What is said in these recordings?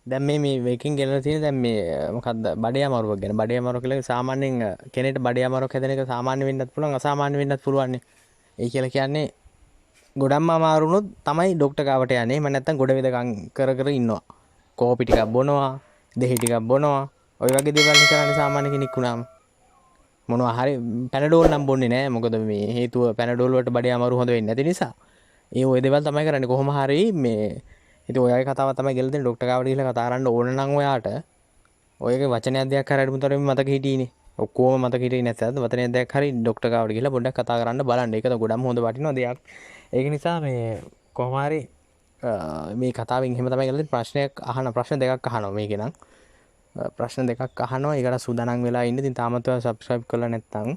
දැන් මේකෙන් ගෙනලා තියෙන දැන් මේ මොකද්ද බඩේ අමාරුවක් ගැන. බඩේ අමාරුව කියලා සාමාන්‍යයෙන් කෙනෙක්ට බඩේ අමාරුවක් හැදෙන එක සාමාන්‍ය වෙන්නත් පුළුවන් අසාමාන්‍ය වෙන්නත් පුළුවන් නේ. ඒ කියලා කියන්නේ ගොඩක්ම අමාරු වුණොත් තමයි ડોක්ටර් ගාවට යන්නේ. එහෙම නැත්නම් ගොඩ වෙදකම් කර කර ඉන්නවා. කෝපි ටිකක් බොනවා, දෙහි ටිකක් බොනවා. ඔය වගේ දේවල් කරන්නේ සාමාන්‍ය කෙනෙක් වුණාම. මොනවා හරි පැනඩෝල් නම් බොන්නේ නැහැ. මොකද මේ හේතුව පැනඩෝල් වලට බඩේ අමාරු හොඳ වෙන්නේ නැති නිසා. ඒ ඔය දේවල් තමයි කරන්නේ. කොහොම හරි මේ ඉතින් ඔයගේ කතාව තමයි ගෙල දෙන්නේ. ડોක්ටර් ගාවට ගිහලා කතා කරන්න ඕන නම් ඔයාට ඔයගේ වචනයක් දෙයක් හරියට මුතරම මතක හිටියේ. ඔක්කොම මතක හිටියේ නැත්නම් වචනයක් දෙයක් හරි ડોක්ටර් ගාවට ගිහලා පොඩ්ඩක් කතා කරන්න බලන්න. ඒක තමයි ගොඩක් හොඳ වටිනා දෙයක්. ඒක නිසා මේ කොහොම හරි මේ කතාවෙන් එහෙම තමයි ගලදී ප්‍රශ්න දෙකක් අහනවා මේකේ නම් ප්‍රශ්න දෙකක් අහනවා. ඒකට සූදානම් වෙලා ඉන්න. ඉතින් තාමත් ඔයා subscribe කරලා නැත්නම්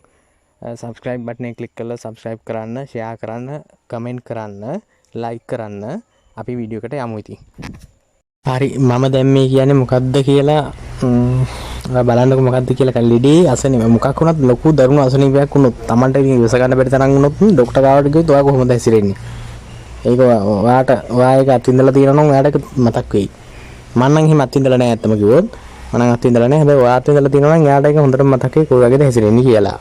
subscribe button එක click කරලා subscribe කරන්න, share කරන්න, comment කරන්න, like කරන්න. අපි වීඩියෝ එකට යමු ඉතින්. හරි මම දැන් මේ කියන්නේ මොකද්ද කියලා බලන්නකො මොකද්ද කියලා කල්ලිදී අසනීප මොකක් වුණත් ලොකු දරුණු අසනීපයක් වුණොත් Tamanට ඉවස ගන්න බැරි තරම් වුණොත් ડોක්ටර් ගාවට ගියොත් ඔයා කොහොමද හැසිරෙන්නේ? ඒක ඔයා ඒක අත්විඳලා තියෙනවා නම් ඔයාට මතක් වෙයි. මම නම් එහෙම අත්විඳලා නැහැ අත්තම කිව්වොත්. මම නම් අත්විඳලා නැහැ. හැබැයි ඔයා අත්විඳලා තියෙනවා නම් එයාට ඒක හොඳට මතක් වෙයි කොයි වගේද හැසිරෙන්නේ කියලා.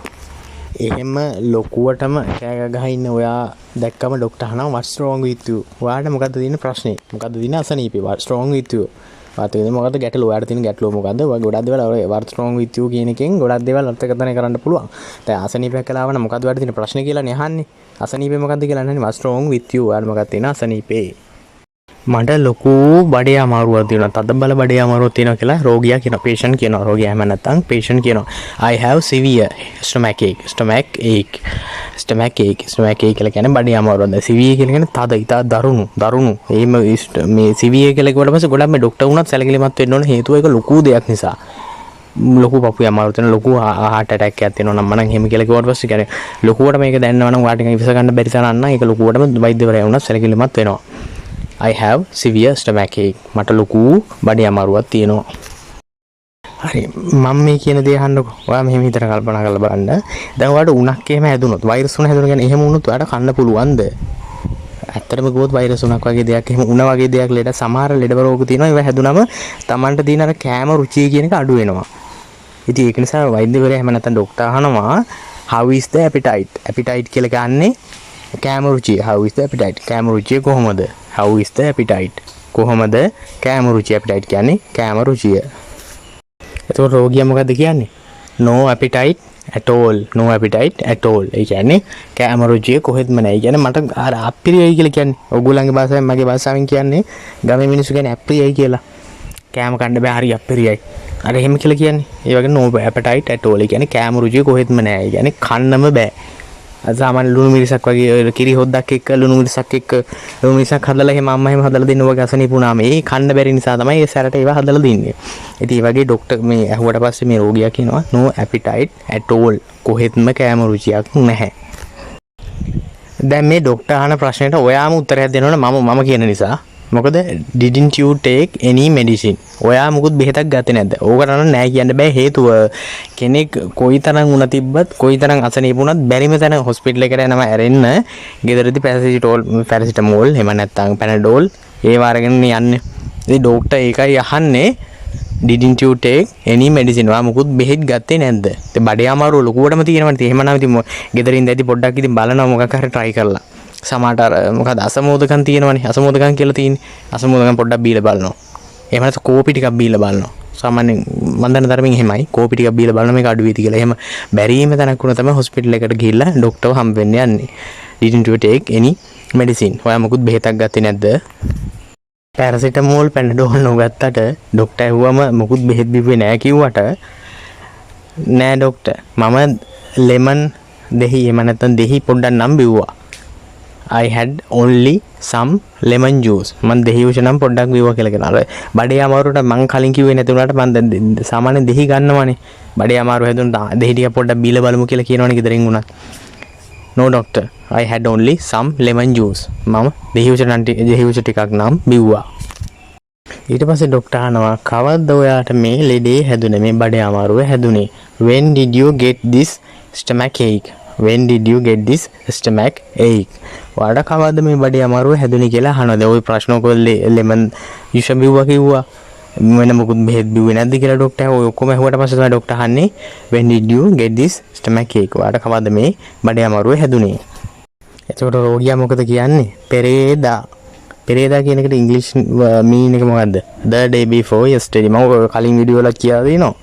එහෙම ලොකුවටම කෑ ගහ ඉන්න ඔයා දැක්කම ડોක්ටර් අහනවා what's wrong with you? ඔයාට මොකද්ද තියෙන ප්‍රශ්නේ? මොකද්ද තියෙන අසනීපේ? what's wrong with you? වාත් වෙන්නේ මොකද්ද ගැටලුව? ඔයාට තියෙන ගැටලුව මොකද්ද? ඔය ගොඩක් දේවල් ඔය what's wrong with you කියන එකෙන් ගොඩක් දේවල් අර්ථකථනය කරන්න පුළුවන්. දැන් අසනීපයක් කියලා ආවම මොකද්ද ඔයාට තියෙන ප්‍රශ්නේ කියලා නේ අහන්නේ. අසනීපේ මොකද්ද කියලා අහන්නේ what's wrong with you? ඔයාට මොකක්ද තියෙන අසනීපේ? මට ලොකු බඩේ අමාරුවක් තියෙනවා. තද බල බඩේ අමාරුවක් තියෙනවා කියලා රෝගියා කියනවා. patient කියනවා. රෝගියා එහෙම නැත්නම් patient කියනවා. I have severe stomach ache කියලා කියන්නේ බඩේ අමාරුවක්. දැන් severe කියලා කියන්නේ තද ඉතා දරුණු. එහෙම මේ severe කියලා කිව්වට පස්සේ ගොඩක් මේ ડોක්ටර් වුණත් සැලකිලිමත් වෙන්න ඕනේ. හේතුව ඒක ලොකු දෙයක් නිසා. ලොකු පපුවේ අමාරු තියෙන ලොකු heart attack එකක් තියෙනවා නම් මනම් එහෙම කියලා කිව්වට පස්සේ කියන්නේ ලොකුවට මේක දැනනවා නම් ඔයාට ඉවස ගන්න බැරි තරම් නම් ඒක ලොකුවටම වෛද්‍යවරයා වුණත් සැලකිලිමත් වෙනවා. I have severe stomach ache. මට ලොකු බඩේ අමාරුවක් තියෙනවා. හරි මම මේ කියන දේ අහන්නකො. ඔයා මෙහෙම හිතට කල්පනා කරලා බලන්න. දැන් ඔයාට උණක් එහෙම හැදුනොත් වෛරස් උණ හැදුන කියන්නේ එහෙම වුණොත් ඔයාට කන්න පුළුවන්ද? ඇත්තටම කිව්වොත් වෛරස් උණක් වගේ දෙයක් එහෙම උණ වගේ දෙයක් ලෙඩ සමහර ලෙඩ රෝග තියෙනවා. ඒවා හැදුනම Tamanට දින අර කෑම රුචිය කියන එක අඩු වෙනවා. ඉතින් ඒක නිසා වෛද්‍යවරයා එහෙම නැත්නම් ડોක්ටර් අහනවා how is the appetite? appetite කියලා කියන්නේ කෑම රුචිය. how is the appetite? කෑම රුචිය කොහොමද? how is the appetite? කොහොමද කෑම රුචිය? appetite කියන්නේ කෑම රුචිය. එතකොට රෝගියා මොකද්ද කියන්නේ? no appetite at all. no appetite at all. ඒ කියන්නේ කෑම රුචිය කොහෙත්ම නැහැ. ඒ කියන්නේ මට අර අප්‍රියයි කියලා කියන්නේ. ඔයගොල්ලන්ගේ භාෂාවෙන් මගේ භාෂාවෙන් කියන්නේ ගමේ මිනිස්සු කියන්නේ අප්‍රියයි කියලා. කෑම කන්න බෑ හරි අප්‍රියයි. අර එහෙම කියලා කියන්නේ. ඒ වගේ no appetite at all. ඒ කියන්නේ කෑම රුචිය කොහෙත්ම නැහැ. ඒ කියන්නේ කන්නම බෑ. සාමාන්‍ය ලුණු මිරිසක් වගේ කිරි හොද්දක් එක්ක ලුණු මිරිසක් හදලා එහෙම අම්මා එහෙම හදලා දෙන්න වගේ අසනීපුණාම ඒ කන්න බැරි නිසා තමයි ඒ සැරට ඒවා හදලා දෙන්නේ. ඉතින් ඒ වගේ ડોක්ටර් මේ ඇහුවට පස්සේ මේ රෝගියා කියනවා no appetite at all. කොහෙත්ම කෑම රුචියක් නැහැ. දැන් මේ ડોක්ටර් අහන ප්‍රශ්නෙට ඔයාම උත්තරයක් දෙනවනේ මම කියන නිසා. මොකද didn't you take any medicine? ඔයා මුකුත් බෙහෙතක් ගත්තේ නැද්ද? ඕකට නෑ කියන්න බෑ. හේතුව කෙනෙක් කොයිතරම් උණ තිබ්බත් කොයිතරම් අසනීප වුණත් බැරිම තැන හොස්පිටල් එකට යනවා ඇරෙන්න. ගෙදරදී පැරසිටමෝල් එහෙම නැත්නම් පැනඩෝල් ඒව අරගෙන යන්නේ. ඉතින් ડોක්ටර් ඒකයි අහන්නේ didn't you take any medicine? ඔයා මුකුත් බෙහෙත් ගත්තේ නැද්ද? ඉතින් බඩේ අමාරුව ලොකුවටම තියෙනවනේ. ඉතින් එහෙමනම් ඉතින් ගෙදරින් දැදි පොඩ්ඩක් ඉතින් බලනවා මොකක් හරි try කරලා. සමහරට අර මොකද අසමෝදකම් තියෙනවනේ. අසමෝදකම් කියලා තියෙන්නේ. අසමෝදකම් පොඩ්ඩක් බීලා බලනවා. එහෙම නැත්නම් කෝපි ටිකක් බීලා බලනවා. සාමාන්‍යයෙන් මම දන්න තරමින් එහෙමයි. කෝපි ටිකක් බීලා බලන මේක අඩු වෙයිද කියලා. එහෙම බැරිම තැනක් වුණා තමයි හොස්පිටල් එකට ගිහිල්ලා ડોක්ටර්ව හම්බ වෙන්න යන්නේ. didn't you take any medicine? ඔයා මොකුත් බෙහෙතක් ගත්තේ නැද්ද? පැරසිටමෝල් පැනඩෝල් නොගත්තට ડોක්ටර් ඇහුවම මොකුත් බෙහෙත් බිව්වේ නැහැ කිව්වට නෑ ડોක්ටර් මම ලෙමන් දෙහි එහෙම නැත්නම් දෙහි පොඩ්ඩක් නම් බිව්වා. I had only some lemon juice. මම දෙහි උෂ නම් පොඩ්ඩක් බිව්වා කියලා කියනවා. අර බඩේ අමාරුවට මං කලින් කිව්වේ නැති වුණාට මම දැන් සාමාන්‍යයෙන් දෙහි ගන්නවනේ. බඩේ අමාරුව හැදුණා දෙහි ටික පොඩ්ඩක් බීලා බලමු කියලා කියනවනේ ගෙදරින් උනත්. No doctor. I had only some lemon juice. මම දෙහි උෂ ටිකක් නම් බිව්වා. ඊට පස්සේ ડોක්ටර් අහනවා කවද්ද ඔයාට මේ ලෙඩේ හැදුනේ මේ බඩේ අමාරුව හැදුනේ? When did you get this stomach ache? When did you get this stomach ache? ඔයාට කවද්ද මේ බඩේ අමාරුව හැදුනේ කියලා අහනවා. දැන් ওই ප්‍රශ්න ඔක ලෙමන් යුෂ බිව්වා කිව්වා. වෙන මොකුත් බෙහෙත් බිව්වේ නැද්ද කියලා ડોක්ටර් ඔය ඔක්කොම ඇහුවට පස්සේ තමයි ડોක්ටර් අහන්නේ when did you get this stomach ache? ඔයාට කවද්ද මේ බඩේ අමාරුව හැදුනේ? එතකොට රෝගියා මොකද කියන්නේ? පෙරේදා. පෙරේදා කියන එකට ඉංග්‍රීසි මීනින් එක මොකද්ද? the day before yesterday. මම කලින් වීඩියෝ වල කියලා දිනවා.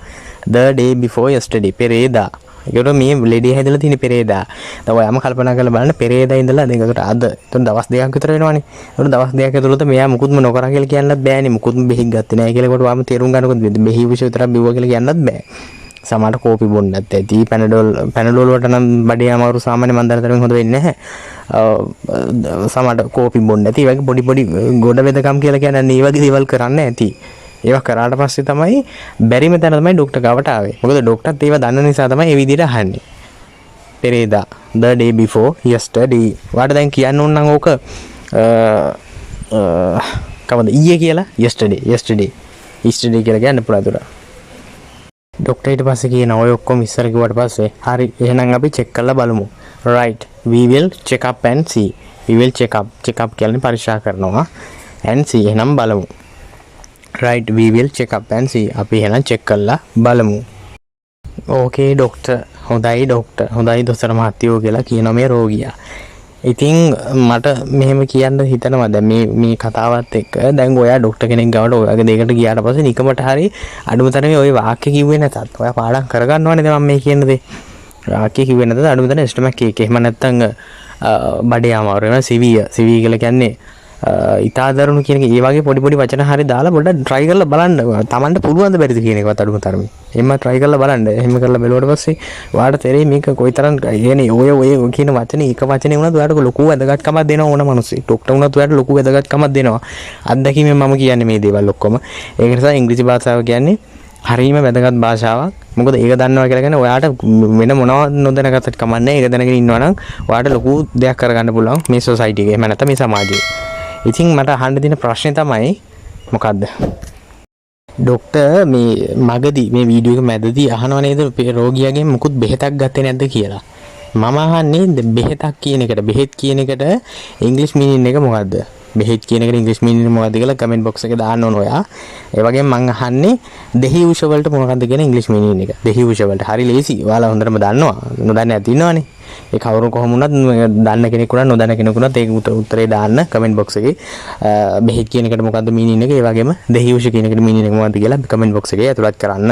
the day before yesterday. පෙරේදා. ඒකට මේ ලෙඩේ හැදලා තියෙන පෙරේදා. දැන් ඔයාම කල්පනා කරලා බලන්න පෙරේදා ඉඳලා දෙකට අද. එතකොට දවස් දෙකක් විතර වෙනවනේ. එතකොට දවස් දෙකක් ඇතුළත මෙයා මුකුත්ම නොකරා කියලා කියන්නත් බෑනේ. මුකුත්ම බෙහෙත් ගත්තේ නැහැ කියලා කොට ඔයාම තේරුම් ගන්නකොත් බෙහෙත් විෂය විතරක් බිව්වා කියලා කියන්නත් බෑ. සමහරට කෝපි බොන්නත් ඇති. පැනඩෝල් වලට නම් බඩේ අමාරු සාමාන්‍ය මන්දරතරෙන් හොඳ වෙන්නේ නැහැ. සමහරට කෝපි බොන්න ඇති. ඒ වගේ පොඩි ගොඩ වෙදකම් කියලා කියන්නේ මේ වගේ දේවල් කරන්න ඇති. ඒවා කරාට පස්සේ තමයි බැරිම තැන තමයි ડોක්ටර් ගාවට ආවේ. මොකද ડોක්ටර්ත් ඒවා දන්න නිසා තමයි මේ විදිහට අහන්නේ. පෙරේදා the day before yesterday. වාට දැන් කියන්න ඕන නම් ඕක කවද ඊයේ කියලා yesterday කියලා කියන්න පුළුවන්. ડોක්ටර් ඊට පස්සේ කියන ඔය ඔක්කොම ඉස්සර කිව්වට පස්සේ හරි එහෙනම් අපි චෙක් කරලා බලමු. right we will check up and see. we will check up කියන්නේ පරීක්ෂා කරනවා and see එහෙනම් බලමු. right we will check up and see. අපි එහෙනම් check කරලා බලමු. okay doctor. හොඳයි දොස්තර මහත්තයෝ කියලා කියනවා මේ රෝගියා. ඉතින් මට මෙහෙම කියන්න හිතනවා දැන් මේ කතාවත් එක්ක දැන් ඔයා ડોක්ටර් කෙනෙක් ගාවට ඔයගේ දෙයකට ගියාට පස්සේ නිකමට හරි අඩුම තරමේ ওই වාක්‍ය කිව්වේ නැතත් ඔයා පාඩම් කරගන්නවනේ දැන් මම මේ කියන දේ. වාක්‍ය කිව්වේ නැතත් අඩුම තරමේ ස්ටොමක් එක එහෙම නැත්නම් බඩේ අමාරු වෙනවා සිවිය කියලා කියන්නේ ඉතා දරුණු කියන එක ඒ වගේ පොඩි වචන හරි දාලා පොඩ්ඩක් try කරලා බලන්න. තමන්ට පුළුවන් ද බැරිද කියන එකවත් අඩුම තරමේ. එහෙම try කරලා බලන්න. එහෙම කරලා බලුවට පස්සේ ඔයාලට තේරෙයි මේක කොයිතරම් يعني ඔය කියන වචනේ එක වචනේ වුණත් ඔයාලට ලොකු වැදගත්කමක් දෙනවා ඕන මිනිස්සෙක්. ડોක්ටර් වුණත් ඔයාලට ලොකු වැදගත්කමක් දෙනවා. අත්දැකීමෙන් මම කියන්නේ මේ දේවල් ඔක්කොම. ඒක නිසා ඉංග්‍රීසි භාෂාව කියන්නේ හරියම වැදගත් භාෂාවක්. මොකද ඒක දන්නවා කියලා කියන්නේ ඔයාට වෙන මොනවද නොදැනගත්තත් කමන්නේ. ඒක දැනගෙන ඉන්නවා නම් ඔයාට ලොකු දෙයක් කරගන්න පුළුවන් මේ සොසයිටි එකේ. එහෙම නැත්නම් මේ සමාජයේ. ඉතින් මට අහන්න දෙන ප්‍රශ්නේ තමයි මොකද්ද? ડોක්ටර් මේ මගදී මේ වීඩියෝ එක මැදදී අහනව නේද රෝගියාගෙන් මුකුත් බෙහෙතක් ගත්තේ නැද්ද කියලා. මම අහන්නේ බෙහෙතක් කියන එකට බෙහෙත් කියන එකට ඉංග්‍රීසි මීනින් එක මොකද්ද? බෙහෙත් කියන එකට ඉංග්‍රීසි මීනින් මොකද්ද කියලා කමෙන්ට් බොක්ස් එකේ දාන්න ඕන ඔයා. ඒ වගේම මම අහන්නේ දෙහි උෂ වලට මොකද්ද කියන ඉංග්‍රීසි මීනින් එක. දෙහි උෂ වලට හරි ලේසි. ඔයාලා හොඳටම දන්නවා. නොදන්නේ නැති ඉන්නවනේ. ඒ කවුරු කොහොම වුණත් දන්න කෙනෙක් උනත් නොදන්න කෙනෙක් උනත් ඒක උත්තරේ දාන්න කමෙන්ට් බොක්ස් එකේ බෙහෙත් කියන එකට මොකද්ද මීනින් එක ඒ වගේම දෙහි උෂ කියන එකට මීනින් එක මොකද්ද කියලා කමෙන්ට් බොක්ස් එකේ ඇතුළත් කරන්න.